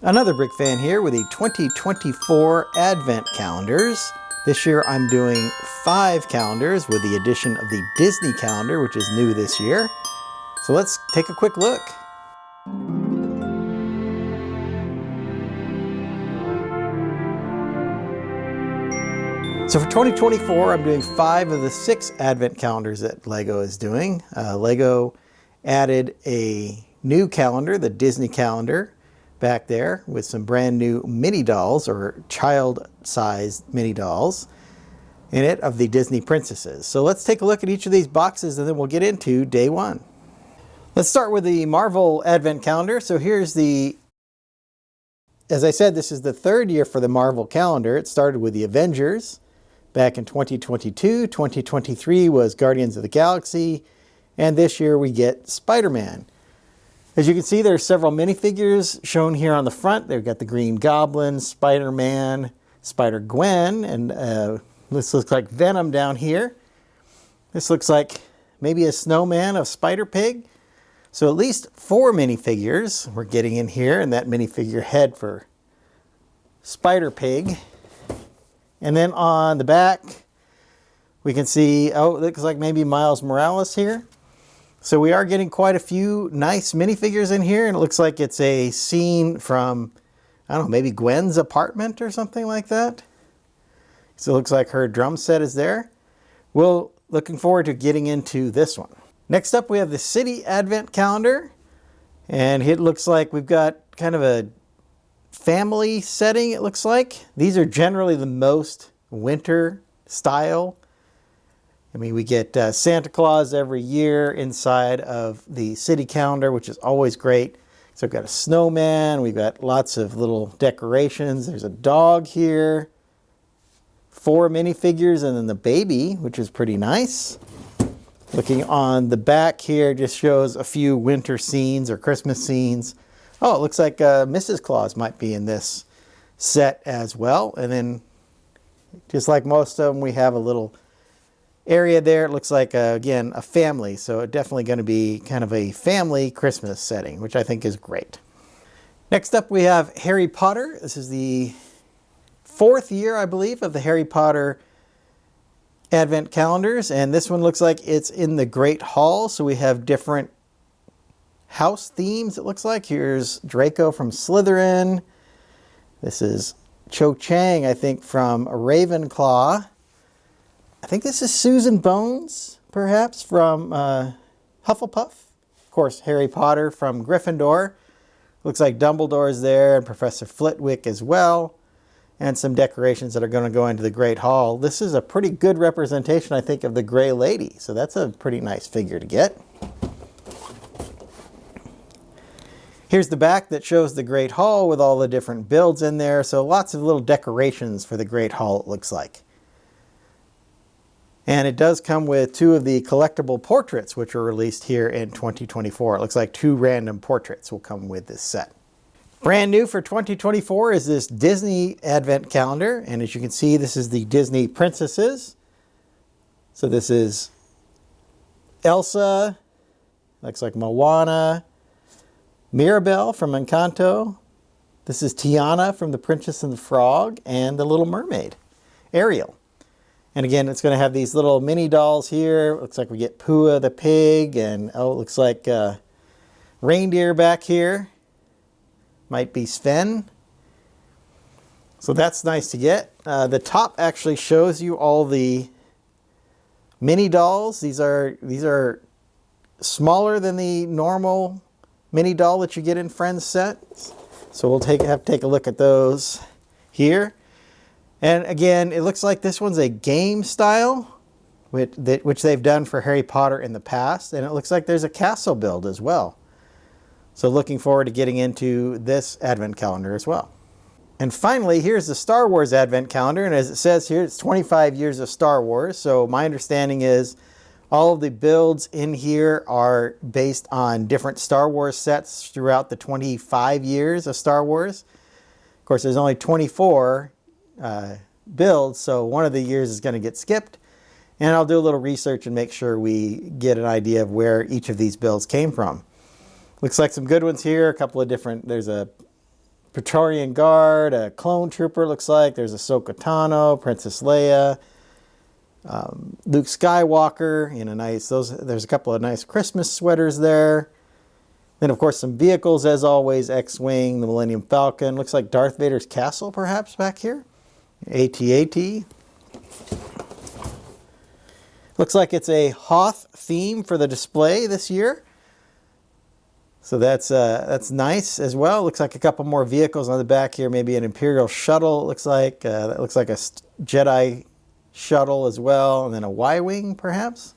Another Brick Fan here with the 2024 Advent calendars. This year I'm doing 5 calendars with the addition of the Disney calendar, which is new this year. So let's take a quick look. So for 2024, I'm doing 5 of the 6 Advent calendars that LEGO is doing. LEGO added a new calendar, the Disney calendar, back there with some brand new mini dolls, or child-sized mini dolls in it, of the Disney princesses. So let's take a look at each of these boxes and then we'll get into day 1. Let's start with the Marvel Advent calendar. So here's the, as I said, this is the 3rd year for the Marvel calendar. It started with the Avengers back in 2022. 2023 was Guardians of the Galaxy, and this year we get Spider-Man. As you can see, there are several minifigures shown here on the front. They've got the Green Goblin, Spider-Man, Spider-Gwen, and this looks like Venom down here. This looks like maybe a snowman of Spider-Pig. So at least 4 minifigures we're getting in here, and that minifigure head for Spider-Pig. And then on the back, we can see, oh, it looks like maybe Miles Morales here. So we are getting quite a few nice minifigures in here, and it looks like it's a scene from, I don't know, maybe Gwen's apartment or something like that. So it looks like her drum set is there. Well, looking forward to getting into this one. Next up, we have the City Advent calendar, and it looks like we've got kind of a family setting, it looks like. These are generally the most winter style. I mean, we get Santa Claus every year inside of the city calendar, which is always great. So we've got a snowman, we've got lots of little decorations. There's a dog here, 4 minifigures, and then the baby, which is pretty nice. Looking on the back here just shows a few winter scenes or Christmas scenes. Oh, it looks like Mrs. Claus might be in this set as well. And then, just like most of them, we have a little area there. It looks like, again, a family. So it's definitely going to be kind of a family Christmas setting, which I think is great. Next up, we have Harry Potter. This is the 4th year, I believe, of the Harry Potter Advent calendars. And this one looks like it's in the Great Hall. So we have different house themes, it looks like. Here's Draco from Slytherin. This is Cho Chang, I think, from Ravenclaw. I think this is Susan Bones, perhaps, from Hufflepuff. Of course, Harry Potter from Gryffindor. Looks like Dumbledore's there, and Professor Flitwick as well. And some decorations that are going to go into the Great Hall. This is a pretty good representation, I think, of the Grey Lady. So that's a pretty nice figure to get. Here's the back that shows the Great Hall with all the different builds in there. So lots of little decorations for the Great Hall, it looks like. And it does come with 2 of the collectible portraits, which were released here in 2024. It looks like 2 random portraits will come with this set. Brand new for 2024 is this Disney Advent calendar. And as you can see, this is the Disney princesses. So this is Elsa, looks like Moana, Mirabelle from Encanto. This is Tiana from The Princess and the Frog, and The Little Mermaid, Ariel. And again, it's going to have these little mini dolls here. Looks like we get Pua the pig, and oh, it looks like reindeer back here. Might be Sven. So that's nice to get. The top actually shows you all the mini dolls. These are smaller than the normal mini doll that you get in Friends sets. So we'll have to take a look at those here. And again, it looks like this one's a game style, which they've done for Harry Potter in the past. And it looks like there's a castle build as well. So looking forward to getting into this Advent calendar as well. And finally, here's the Star Wars Advent calendar. And as it says here, it's 25 years of Star Wars. So my understanding is all of the builds in here are based on different Star Wars sets throughout the 25 years of Star Wars. Of course, there's only 24 builds, so one of the years is going to get skipped. And I'll do a little research and make sure we get an idea of where each of these builds came from. Looks like some good ones here. A couple of different, there's a Praetorian Guard, a clone trooper looks like. There's Ahsoka Tano, Princess Leia, Luke Skywalker in a nice, there's a couple of nice Christmas sweaters there. Then of course some vehicles as always, X-Wing, the Millennium Falcon. Looks like Darth Vader's castle perhaps back here. AT-AT. Looks like it's a Hoth theme for the display this year. So that's nice as well. Looks like a couple more vehicles on the back here. Maybe an Imperial shuttle, it looks like. That looks like a Jedi shuttle as well. And then a Y-Wing, perhaps.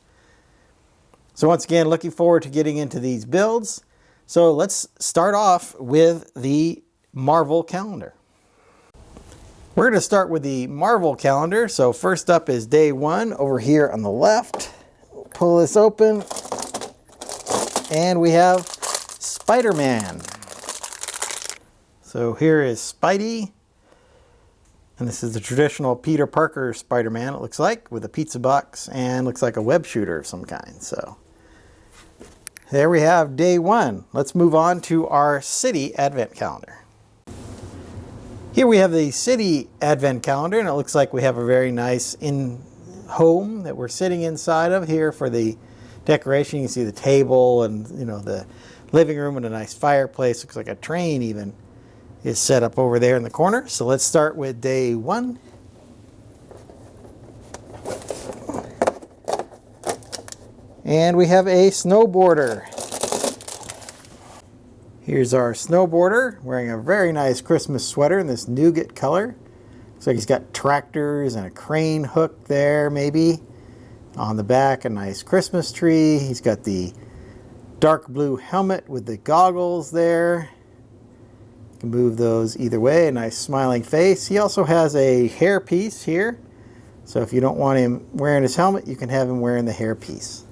So once again, looking forward to getting into these builds. So let's start off with the Marvel calendar. We're going to start with the Marvel calendar. So first up is day 1 over here on the left. We'll pull this open. And we have Spider-Man. So here is Spidey. And this is the traditional Peter Parker Spider-Man, it looks like, with a pizza box and looks like a web shooter of some kind. So there we have day 1. Let's move on to our City Advent Calendar. Here we have the City Advent Calendar, and it looks like we have a very nice in-home that we're sitting inside of here for the decoration. You can see the table and, you know, the living room and a nice fireplace. Looks like a train even is set up over there in the corner. So let's start with day 1. And we have a snowboarder. Here's our snowboarder wearing a very nice Christmas sweater in this nougat color. Looks like he's got tractors and a crane hook there maybe. On the back, a nice Christmas tree. He's got the dark blue helmet with the goggles there. You can move those either way, a nice smiling face. He also has a hair piece here. So if you don't want him wearing his helmet, you can have him wearing the hair piece.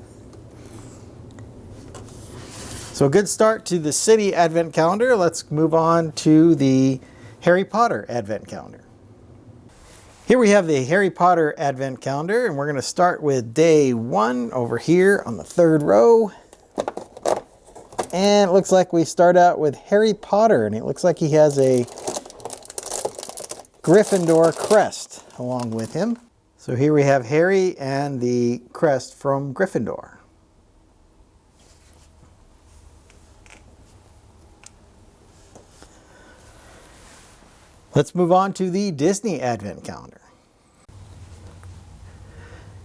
So a good start to the City Advent Calendar. Let's move on to the Harry Potter Advent Calendar. Here we have the Harry Potter Advent Calendar, and we're going to start with day 1 over here on the 3rd row. And it looks like we start out with Harry Potter, and it looks like he has a Gryffindor crest along with him. So here we have Harry and the crest from Gryffindor. Let's move on to the Disney Advent Calendar.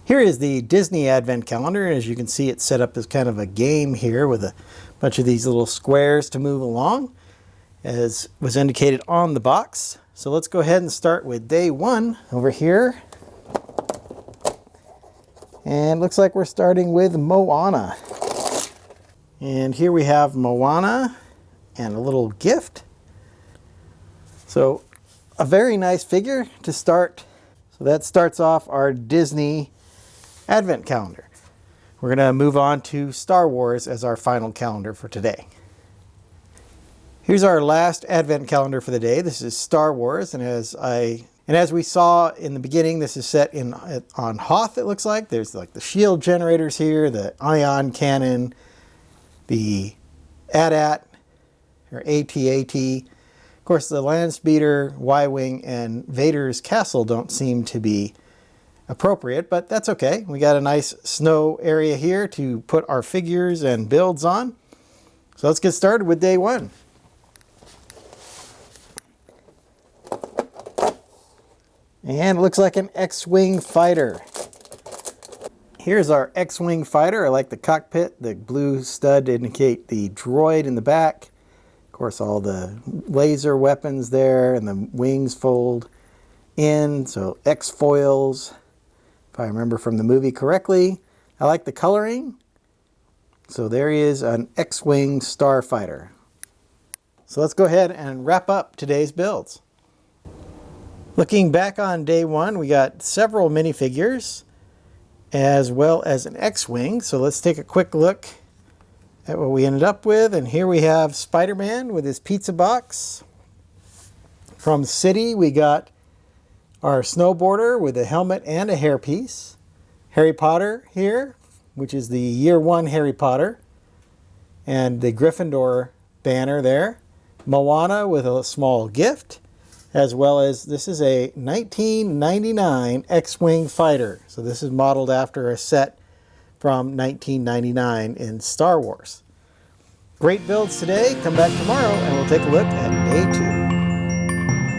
Here is the Disney Advent Calendar, and as you can see, it's set up as kind of a game here with a bunch of these little squares to move along, as was indicated on the box. So let's go ahead and start with day 1 over here. And it looks like we're starting with Moana. And here we have Moana and a little gift. So a very nice figure to start. So that starts off our Disney Advent Calendar. We're going to move on to Star Wars as our final calendar for today. Here's our last Advent Calendar for the day. This is Star Wars, and as we saw in the beginning, this is set on Hoth, it looks like. There's like the shield generators here, the ion cannon, the AT-AT or AT-AT. Of course, the land speeder, Y-Wing, and Vader's castle don't seem to be appropriate, but that's okay. We got a nice snow area here to put our figures and builds on. So let's get started with day 1. And it looks like an X-Wing fighter. Here's our X-Wing fighter. I like the cockpit, the blue stud to indicate the droid in the back. Of course, all the laser weapons there, and the wings fold in, so X foils, if I remember from the movie correctly. I like the coloring. So there he is, an X-Wing starfighter. So let's go ahead and wrap up today's builds. Looking back on day 1, we got several minifigures as well as an X-Wing. So let's take a quick look at what we ended up with. And here we have Spider-Man with his pizza box. From City, we got our snowboarder with a helmet and a hairpiece. Harry Potter here, which is the year 1 Harry Potter. And the Gryffindor banner there. Moana with a small gift, as well as this is a 1999 X-Wing fighter. So this is modeled after a set from 1999 in Star Wars. Great builds today. Come back tomorrow and we'll take a look at day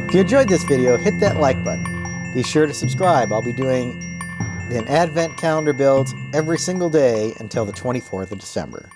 2. If you enjoyed this video, hit that like button. Be sure to subscribe. I'll be doing an advent calendar builds every single day until the 24th of December.